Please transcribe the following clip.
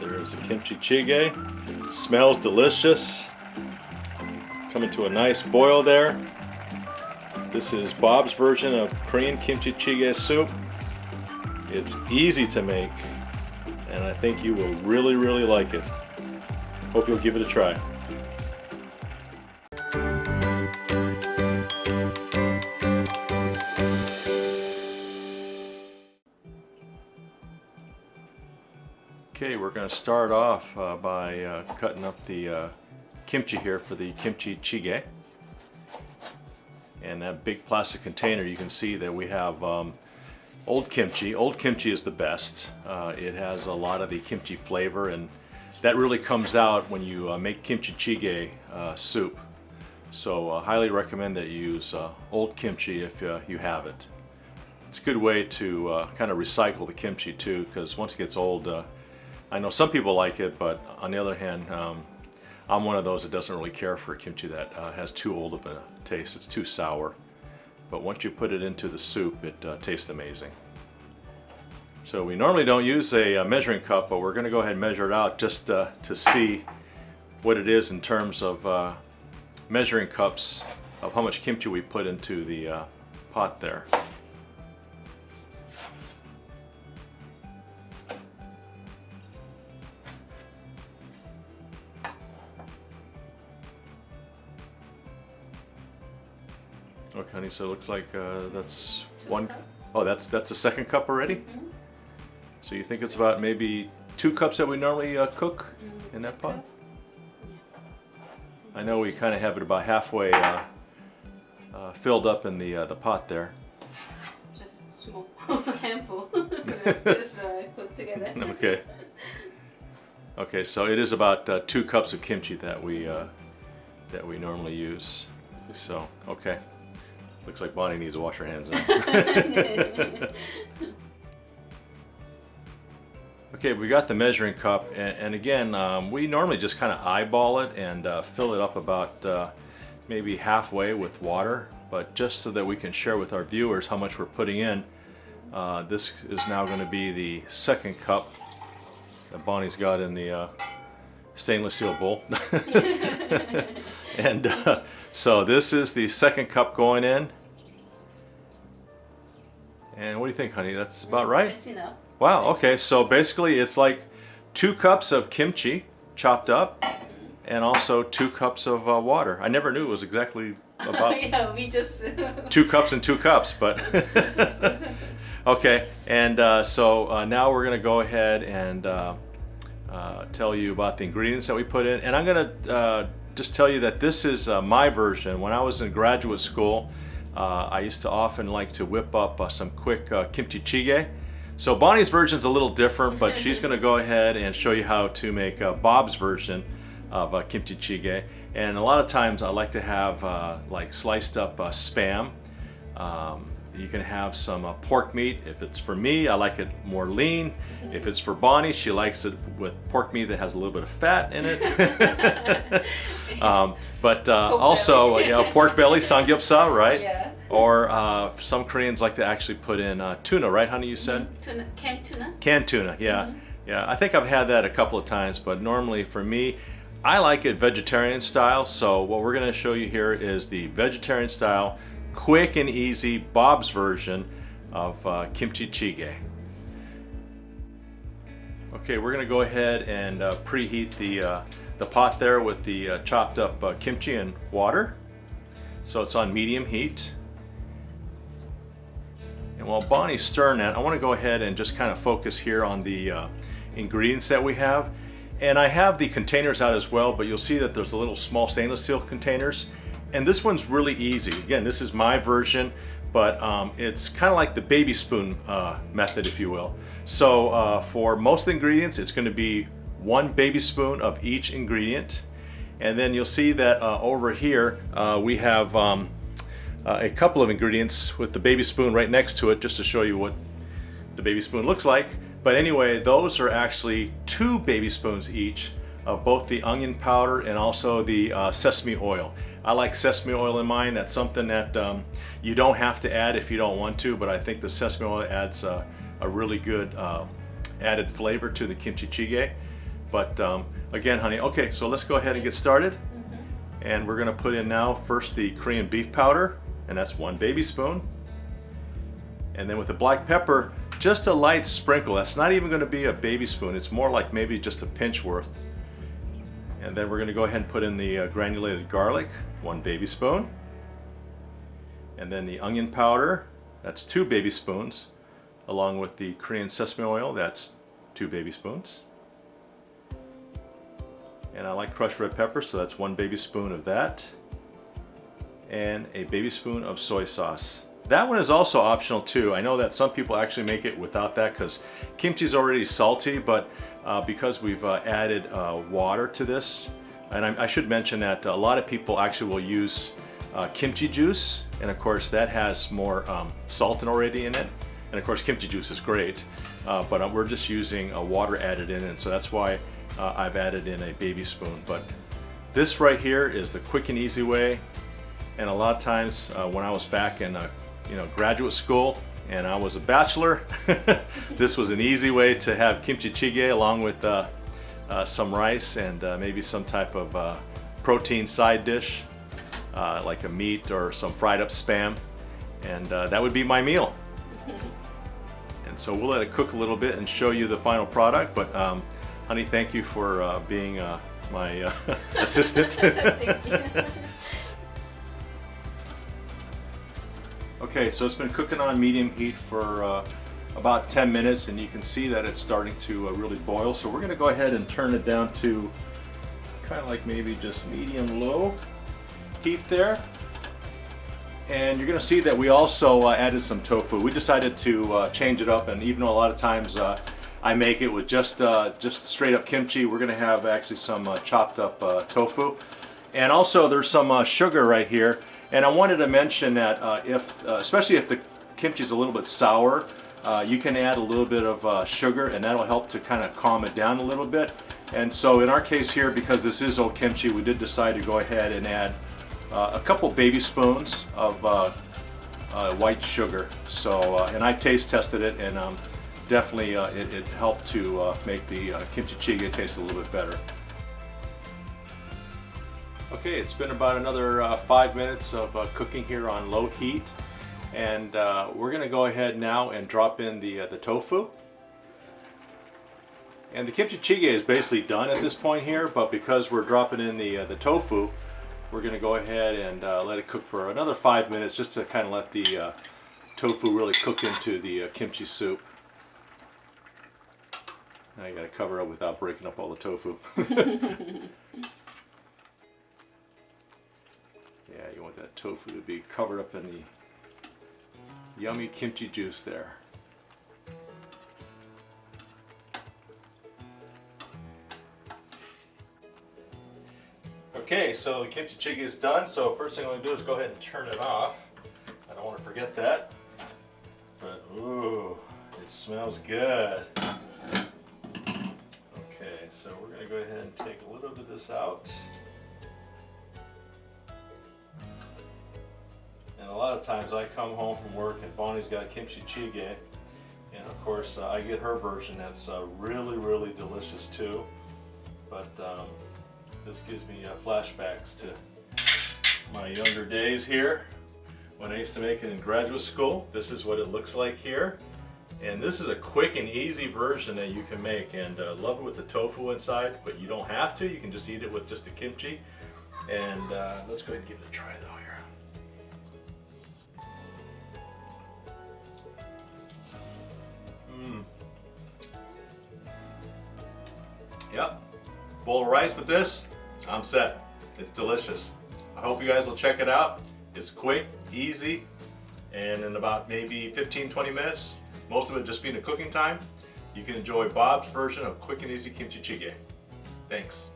There's a kimchi jjigae. Smells delicious. Coming to a nice boil there. This is Bob's version of Korean kimchi jjigae soup. It's easy to make, and I think you will really, really like it. Hope you'll give it a try. Okay, we're going to start off by cutting up the kimchi here for the kimchi jjigae. And that big plastic container, you can see that we have old kimchi. Old kimchi is the best. It has a lot of the kimchi flavor, and that really comes out when you make kimchi jjigae soup. So highly recommend that you use old kimchi if you have it. It's a good way to kind of recycle the kimchi too, because once it gets old, I know some people like it, but on the other hand, I'm one of those that doesn't really care for kimchi that has too old of a taste. It's too sour. But once you put it into the soup, it tastes amazing. So we normally don't use a measuring cup, but we're going to go ahead and measure it out just to see what it is in terms of measuring cups of how much kimchi we put into the pot there. Okay, honey, so it looks like that's one. Oh, that's the second cup already? Mm-hmm. So you think it's about maybe 2 cups that we normally cook in that pot? I know we kind of have it about halfway filled up in the pot there. Just a small handful. Just put together. Okay. Okay, so it is about 2 cups of kimchi that we normally use. So okay. Looks like Bonnie needs to wash her hands now. Okay, we got the measuring cup, and again, we normally just kind of eyeball it and fill it up about maybe halfway with water, but just so that we can share with our viewers how much we're putting in, this is now going to be the second cup that Bonnie's got in the stainless steel bowl. And so this is the second cup going in. And what do you think, honey? That's about right? That's enough. Wow, okay, so basically it's like 2 cups of kimchi chopped up and also 2 cups of water. I never knew it was exactly about Yeah, we just 2 cups and 2 cups, but okay, and so now we're going to go ahead and tell you about the ingredients that we put in. And I'm going to just tell you that this is my version. When I was in graduate school, I used to often like to whip up some quick kimchi jjigae. So Bonnie's version is a little different, but she's going to go ahead and show you how to make Bob's version of kimchi jjigae. And a lot of times I like to have like sliced up spam. You can have some pork meat. If it's for me, I like it more lean. If it's for Bonnie, she likes it with pork meat that has a little bit of fat in it. But also, you know, pork belly, samgyeopsal, right? Yeah. Or some Koreans like to actually put in tuna, right, honey? You said tuna, canned tuna. Canned tuna, yeah, yeah. I think I've had that a couple of times, but normally for me, I like it vegetarian style. So what we're going to show you here is the vegetarian style, quick and easy Bob's version of kimchi jjigae. Okay, we're going to go ahead and preheat the pot there with the chopped up kimchi and water. So it's on medium heat. And while Bonnie's stirring that, I want to go ahead and just kind of focus here on the ingredients that we have. And I have the containers out as well, but you'll see that there's a little small stainless steel containers. And this one's really easy. Again, this is my version, but it's kind of like the baby spoon method, if you will. So for most of the ingredients, it's going to be 1 baby spoon of each ingredient. And then you'll see that over here we have a couple of ingredients with the baby spoon right next to it, just to show you what the baby spoon looks like. But anyway, those are actually 2 baby spoons each of both the onion powder and also the sesame oil. I like sesame oil in mine. That's something that you don't have to add if you don't want to, but I think the sesame oil adds a really good added flavor to the kimchi jjigae. But again, honey, okay, so let's go ahead and get started. And we're gonna put in now first the Korean beef powder, and that's 1 baby spoon. And then with the black pepper, just a light sprinkle. That's not even gonna be a baby spoon. It's more like maybe just a pinch worth. And then we're gonna go ahead and put in the granulated garlic, 1 baby spoon. And then the onion powder, that's 2 baby spoons, along with the Korean sesame oil, that's 2 baby spoons. And I like crushed red pepper, so that's 1 baby spoon of that. And a baby spoon of soy sauce. That one is also optional too. I know that some people actually make it without that because kimchi is already salty, but because we've added water to this, and I should mention that a lot of people actually will use kimchi juice, and of course that has more salt already in it. And of course kimchi juice is great, but we're just using water added in it, so that's why I've added in a baby spoon. But this right here is the quick and easy way. And a lot of times when I was back in graduate school and I was a bachelor, this was an easy way to have kimchi jjigae along with some rice and maybe some type of protein side dish, like a meat or some fried up Spam, and that would be my meal. And so we'll let it cook a little bit and show you the final product. But honey, thank you for being my assistant. Thank you. Okay, so it's been cooking on medium heat for about 10 minutes, and you can see that it's starting to really boil. So we're going to go ahead and turn it down to kind of like maybe just medium-low heat there. And you're going to see that we also added some tofu. We decided to change it up, and even though a lot of times I make it with just straight up kimchi, we're going to have actually some chopped up tofu. And also there's some sugar right here. And I wanted to mention that especially if the kimchi is a little bit sour, you can add a little bit of sugar, and that'll help to kind of calm it down a little bit. And so in our case here, because this is old kimchi, we did decide to go ahead and add a couple baby spoons of white sugar. So, and I taste tested it, and definitely it helped to make the kimchi jjigae taste a little bit better. Okay, it's been about another 5 minutes of cooking here on low heat, and we're going to go ahead now and drop in the tofu. And the kimchi jjigae is basically done at this point here, but because we're dropping in the tofu, we're going to go ahead and let it cook for another 5 minutes, just to kind of let the tofu really cook into the kimchi soup. Now you got to cover it without breaking up all the tofu. Yeah, you want that tofu to be covered up in the yummy kimchi juice there. Okay, so the kimchi jjigae is done. So first thing I'm going to do is go ahead and turn it off. I don't want to forget that. But ooh, it smells good. Okay, so we're going to go ahead and take a little bit of this out. And a lot of times I come home from work and Bonnie's got kimchi jjigae, and of course I get her version that's really, really delicious too. But this gives me flashbacks to my younger days here when I used to make it in graduate school. This is what it looks like here, and this is a quick and easy version that you can make, and love it with the tofu inside, but you don't have to. You can just eat it with just the kimchi. And let's go ahead and give it a try though here. Yep, bowl of rice with this, I'm set. It's delicious. I hope you guys will check it out. It's quick, easy, and in about maybe 15-20 minutes, most of it just being the cooking time, you can enjoy Bob's version of quick and easy kimchi jjigae. Thanks.